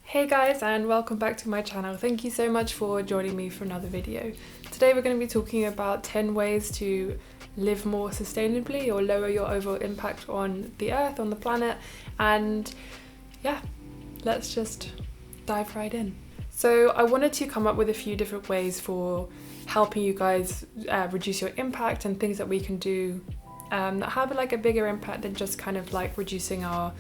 Hey guys, and welcome back to my channel. Thank you so much for joining me for another video. Today we're going to be talking about 10 ways to live more sustainably or lower your overall impact on the earth, on the planet, and yeah, let's just dive right in. So I wanted to come up with a few different ways for helping you guys reduce your impact and things that we can do that have like a bigger impact than just kind of like reducing our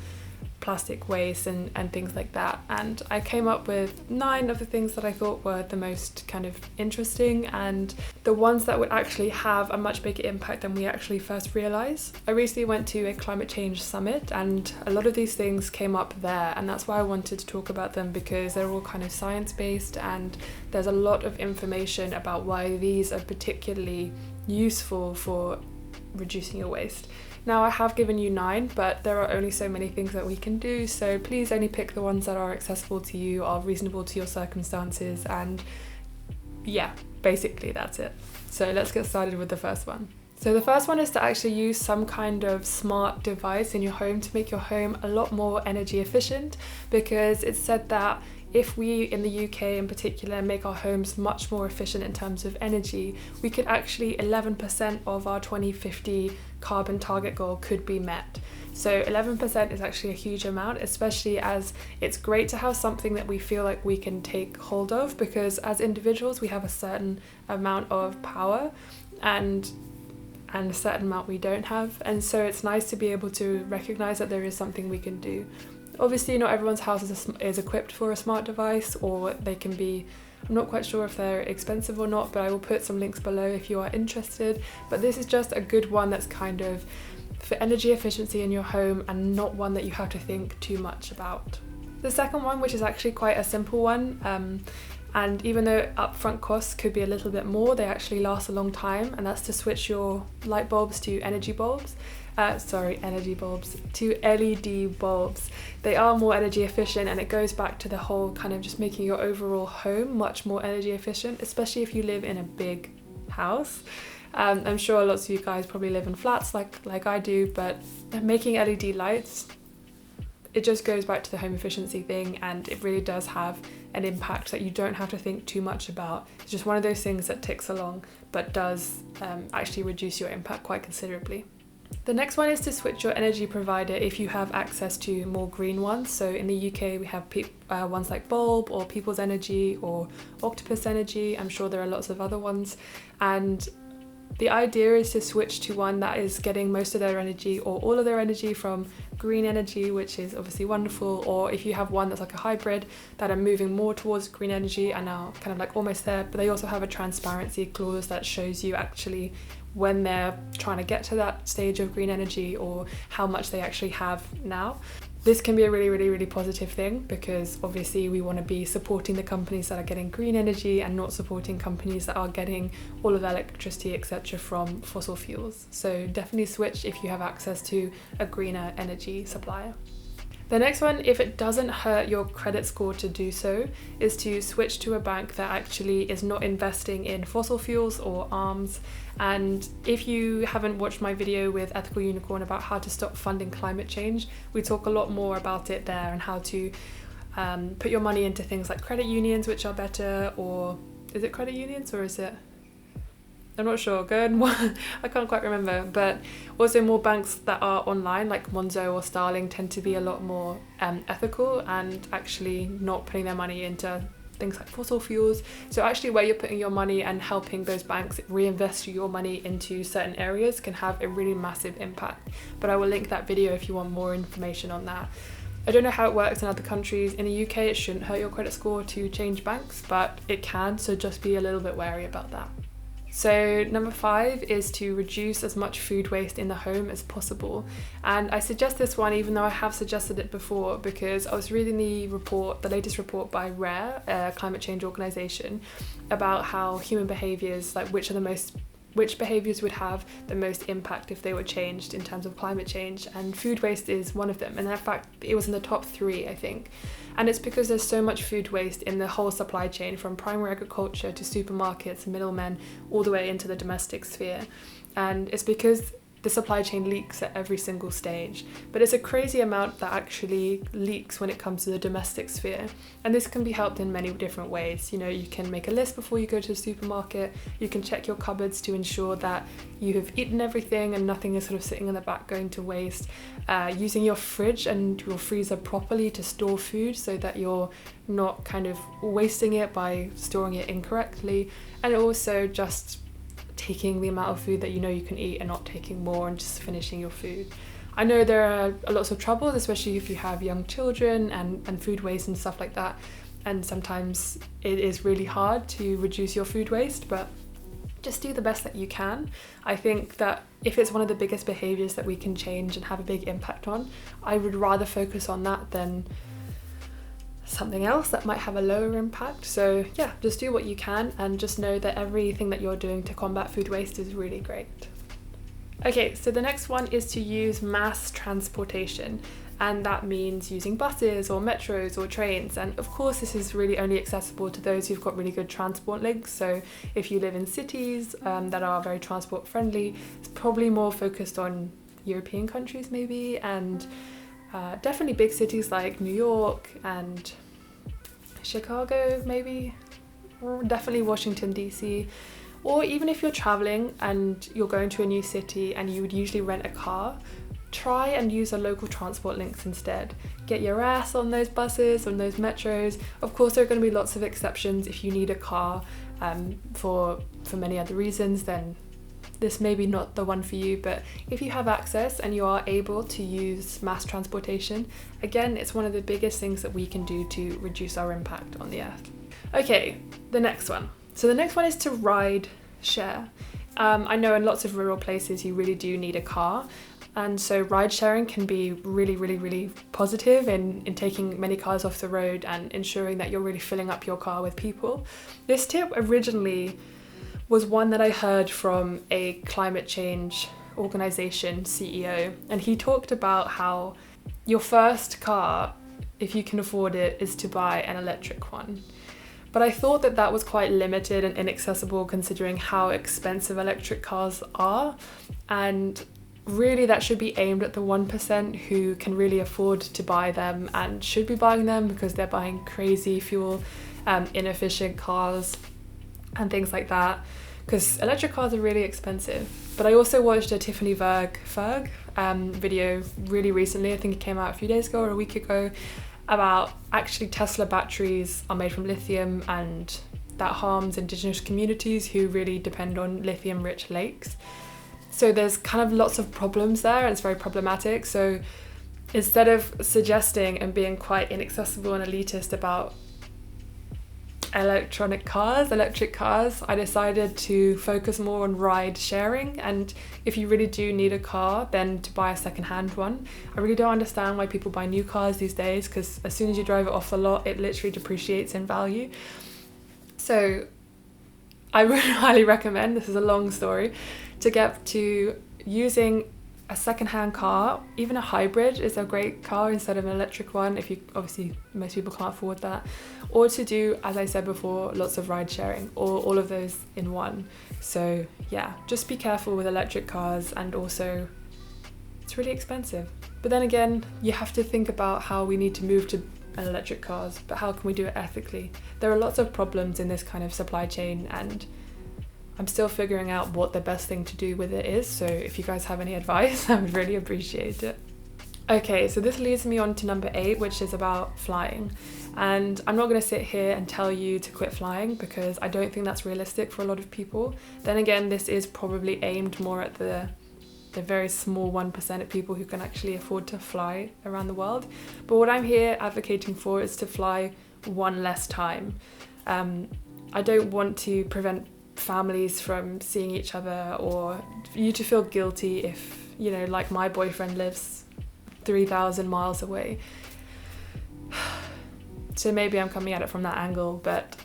plastic waste and things like that. And I came up with 9 of the things that I thought were the most kind of interesting and the ones that would actually have a much bigger impact than we actually first realize. I recently went to a climate change summit and a lot of these things came up there, and that's why I wanted to talk about them, because they're all kind of science-based and there's a lot of information about why these are particularly useful for reducing your waste. Now, I have given you 9, but there are only so many things that we can do, so please only pick the ones that are accessible to you, are reasonable to your circumstances, and yeah, basically that's it. So let's get started with the first one. So the first one is to actually use some kind of smart device in your home to make your home a lot more energy efficient, because it's said that if we in the UK in particular make our homes much more efficient in terms of energy, we could actually 11% of our 2050 carbon target goal could be met. So 11% is actually a huge amount, especially as it's great to have something that we feel like we can take hold of, because as individuals we have a certain amount of power and a certain amount we don't have, and so it's nice to be able to recognize that there is something we can do. Obviously not everyone's house is equipped for a smart device, or they can be, I'm not quite sure if they're expensive or not, but I will put some links below if you are interested. But this is just a good one that's kind of for energy efficiency in your home and not one that you have to think too much about. The second one, which is actually quite a simple one, and even though upfront costs could be a little bit more, they actually last a long time, and that's to switch your light bulbs to energy bulbs. To LED bulbs. They are more energy efficient, and it goes back to the whole kind of just making your overall home much more energy efficient, especially if you live in a big house. I'm sure lots of you guys probably live in flats like I do, but making LED lights, it just goes back to the home efficiency thing, and it really does have an impact that you don't have to think too much about. It's just one of those things that ticks along but does actually reduce your impact quite considerably. The next one is to switch your energy provider if you have access to more green ones. So in the UK we have ones like Bulb or People's Energy or Octopus Energy. I'm sure there are lots of other ones, and the idea is to switch to one that is getting most of their energy or all of their energy from green energy, which is obviously wonderful. Or if you have one that's like a hybrid that are moving more towards green energy and are kind of like almost there, but they also have a transparency clause that shows you actually when they're trying to get to that stage of green energy or how much they actually have now. This can be a really positive thing, because obviously we want to be supporting the companies that are getting green energy and not supporting companies that are getting all of their electricity etc. from fossil fuels. So definitely switch if you have access to a greener energy supplier. The next one, if it doesn't hurt your credit score to do so, is to switch to a bank that actually is not investing in fossil fuels or arms. And if you haven't watched my video with Ethical Unicorn about how to stop funding climate change, we talk a lot more about it there, and how to put your money into things like credit unions, which are better, or is it credit unions or is it? I'm not sure, go and I can't quite remember, but also more banks that are online like Monzo or Starling tend to be a lot more ethical and actually not putting their money into things like fossil fuels. So actually where you're putting your money and helping those banks reinvest your money into certain areas can have a really massive impact. But I will link that video if you want more information on that. I don't know how it works in other countries. In the UK it shouldn't hurt your credit score to change banks, but it can, so just be a little bit wary about that. So number 5 is to reduce as much food waste in the home as possible. And I suggest this one even though I have suggested it before, because I was reading the latest report by RARE, a climate change organisation, about how human behaviours, like which behaviours would have the most impact if they were changed in terms of climate change, and food waste is one of them. And in fact it was in the top 3, I think. And it's because there's so much food waste in the whole supply chain, from primary agriculture to supermarkets, middlemen, all the way into the domestic sphere. And it's because the supply chain leaks at every single stage, but it's a crazy amount that actually leaks when it comes to the domestic sphere. And this can be helped in many different ways. You know, you can make a list before you go to the supermarket, you can check your cupboards to ensure that you have eaten everything and nothing is sort of sitting in the back going to waste, using your fridge and your freezer properly to store food so that you're not kind of wasting it by storing it incorrectly, and also just taking the amount of food that you know you can eat and not taking more and just finishing your food. I know there are lots of troubles, especially if you have young children and food waste and stuff like that, and sometimes it is really hard to reduce your food waste, but just do the best that you can. I think that if it's one of the biggest behaviours that we can change and have a big impact on, I would rather focus on that than something else that might have a lower impact. So yeah, just do what you can and just know that everything that you're doing to combat food waste is really great. Okay, so the next one is to use mass transportation, and that means using buses or metros or trains. And of course this is really only accessible to those who've got really good transport links. So if you live in cities that are very transport friendly, it's probably more focused on European countries maybe, and definitely big cities like New York and Chicago maybe, or definitely Washington DC. Or even if you're traveling and you're going to a new city and you would usually rent a car, try and use a local transport links instead. Get your ass on those buses, on those metros. Of course there are going to be lots of exceptions. If you need a car for many other reasons, then this may be not the one for you, but if you have access and you are able to use mass transportation, again, it's one of the biggest things that we can do to reduce our impact on the earth. Okay, the next one. So the next one is to ride share. I know in lots of rural places you really do need a car, and so ride sharing can be really positive in taking many cars off the road and ensuring that you're really filling up your car with people. This tip originally was one that I heard from a climate change organization CEO, and he talked about how your first car, if you can afford it, is to buy an electric one. But I thought that that was quite limited and inaccessible considering how expensive electric cars are, and really that should be aimed at the 1% who can really afford to buy them and should be buying them because they're buying crazy fuel inefficient cars and things like that, because electric cars are really expensive. But I also watched a Tiffany Ferg video really recently, I think it came out a few days ago or a week ago, about actually Tesla batteries are made from lithium and that harms indigenous communities who really depend on lithium rich lakes. So there's kind of lots of problems there and it's very problematic. So instead of suggesting and being quite inaccessible and elitist about electric cars, I decided to focus more on ride sharing, and if you really do need a car, then to buy a second-hand one. I really don't understand why people buy new cars these days, because as soon as you drive it off the lot, it literally depreciates in value. So I really highly recommend, this is a long story, to get to using a second-hand car. Even a hybrid is a great car instead of an electric one, if you obviously most people can't afford that, or to do, as I said before, lots of ride sharing, or all of those in one. So yeah, just be careful with electric cars, and also it's really expensive. But then again, you have to think about how we need to move to electric cars, but how can we do it ethically? There are lots of problems in this kind of supply chain, and I'm still figuring out what the best thing to do with it is, so if you guys have any advice, I would really appreciate it. Okay, so this leads me on to number 8, which is about flying. And I'm not going to sit here and tell you to quit flying because I don't think that's realistic for a lot of people. Then again, this is probably aimed more at the very small 1% of people who can actually afford to fly around the world. But what I'm here advocating for is to fly one less time. I don't want to prevent families from seeing each other, or you to feel guilty if, you know, like my boyfriend lives 3,000 miles away. So maybe I'm coming at it from that angle, but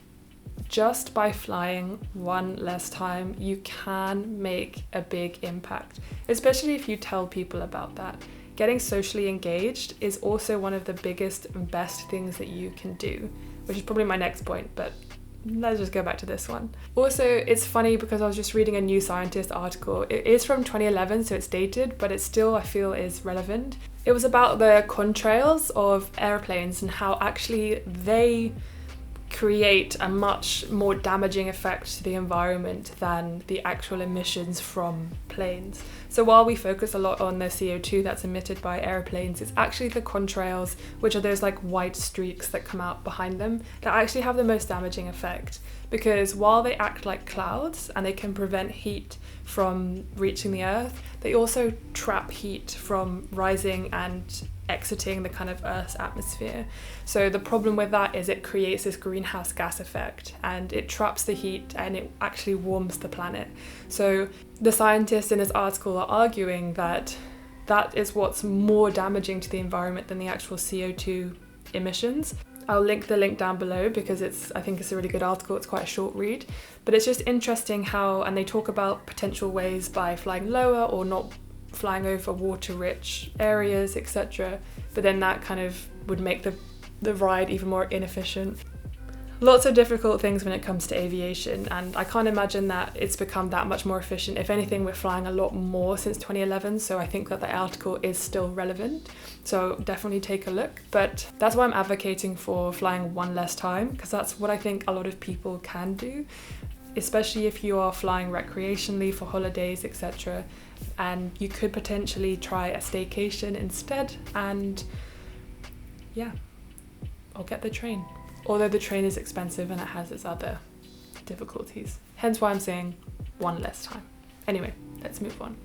just by flying one less time, you can make a big impact, especially if you tell people about that. Getting socially engaged is also one of the biggest and best things that you can do, which is probably my next point, but let's just go back to this one. Also, it's funny because I was just reading a New Scientist article. It is from 2011, so it's dated, but it still, I feel, is relevant. It was about the contrails of airplanes and how actually they create a much more damaging effect to the environment than the actual emissions from planes. So while we focus a lot on the CO2 that's emitted by airplanes, it's actually the contrails, which are those like white streaks that come out behind them, that actually have the most damaging effect. Because while they act like clouds and they can prevent heat from reaching the earth, they also trap heat from rising and exiting the kind of Earth's atmosphere. So the problem with that is it creates this greenhouse gas effect and it traps the heat and it actually warms the planet. So the scientists in this article are arguing that that is what's more damaging to the environment than the actual CO2 emissions. I'll link the link down below because I think it's a really good article. It's quite a short read, but it's just interesting how, and they talk about potential ways by flying lower or not flying over water-rich areas, etc. But then that kind of would make the ride even more inefficient. Lots of difficult things when it comes to aviation, and I can't imagine that it's become that much more efficient. If anything, we're flying a lot more since 2011, so I think that the article is still relevant. So definitely take a look. But that's why I'm advocating for flying one less time, because that's what I think a lot of people can do, especially if you are flying recreationally for holidays, etc. And you could potentially try a staycation instead, and yeah, I'll get the train. Although the train is expensive and it has its other difficulties. Hence why I'm saying one less time. Anyway, let's move on.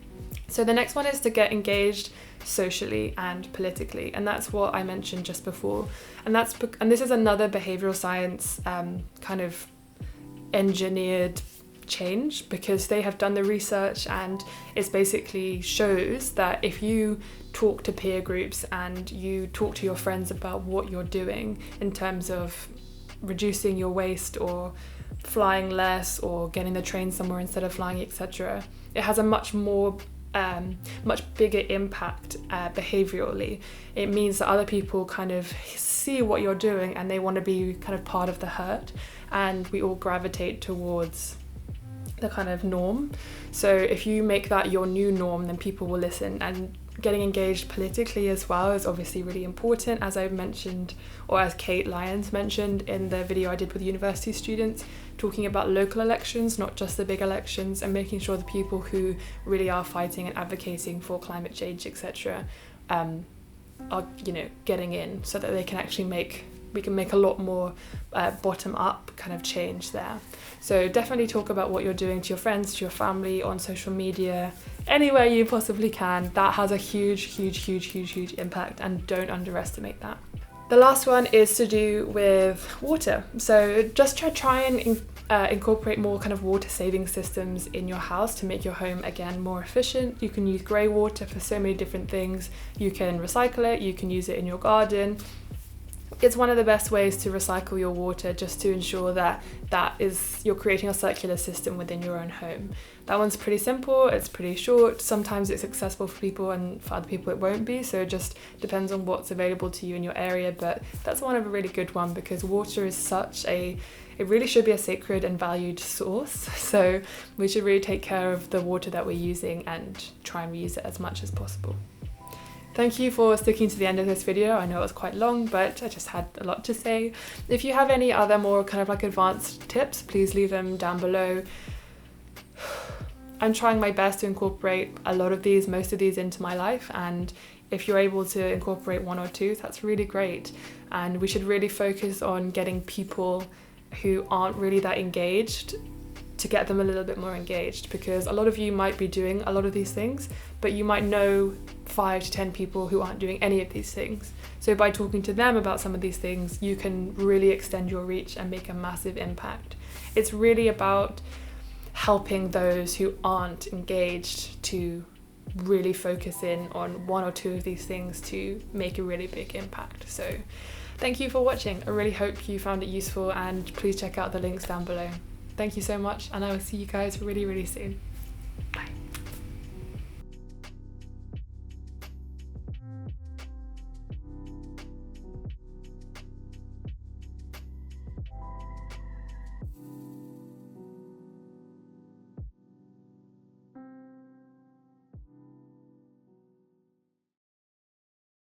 So the next one is to get engaged socially and politically, and that's what I mentioned just before. And this is another behavioral science kind of engineered change, because they have done the research and it basically shows that if you talk to peer groups and you talk to your friends about what you're doing in terms of reducing your waste or flying less or getting the train somewhere instead of flying, etc., it has a much bigger impact behaviorally. It means that other people kind of see what you're doing and they want to be kind of part of the herd, and we all gravitate towards the kind of norm. So if you make that your new norm, then people will listen. And getting engaged politically as well is obviously really important, as I mentioned, or as Kate Lyons mentioned in the video I did with university students, talking about local elections, not just the big elections, and making sure the people who really are fighting and advocating for climate change, etc., are, getting in, so that they can actually we can make a lot more bottom up kind of change there. So definitely talk about what you're doing to your friends, to your family, on social media, anywhere you possibly can. That has a huge impact, and don't underestimate that. The last one is to do with water. So just try and incorporate more kind of water saving systems in your house to make your home again more efficient. You can use grey water for so many different things. You can recycle it, you can use it in your garden. It's one of the best ways to recycle your water, just to ensure that you're creating a circular system within your own home. That one's pretty simple, it's pretty short. Sometimes it's accessible for people and for other people it won't be, so it just depends on what's available to you in your area. But that's one of a really good one, because water is it really should be a sacred and valued source. So we should really take care of the water that we're using and try and reuse it as much as possible. Thank you for sticking to the end of this video. I know it was quite long, but I just had a lot to say. If you have any other more kind of like advanced tips, please leave them down below. I'm trying my best to incorporate most of these into my life, and if you're able to incorporate one or two, that's really great. And we should really focus on getting people who aren't really that engaged to get them a little bit more engaged, because a lot of you might be doing a lot of these things, but you might know 5 to 10 people who aren't doing any of these things. So by talking to them about some of these things, you can really extend your reach and make a massive impact. It's really about helping those who aren't engaged to really focus in on 1 or 2 of these things to make a really big impact. So thank you for watching. I really hope you found it useful, and please check out the links down below. Thank you so much, and I will see you guys really soon.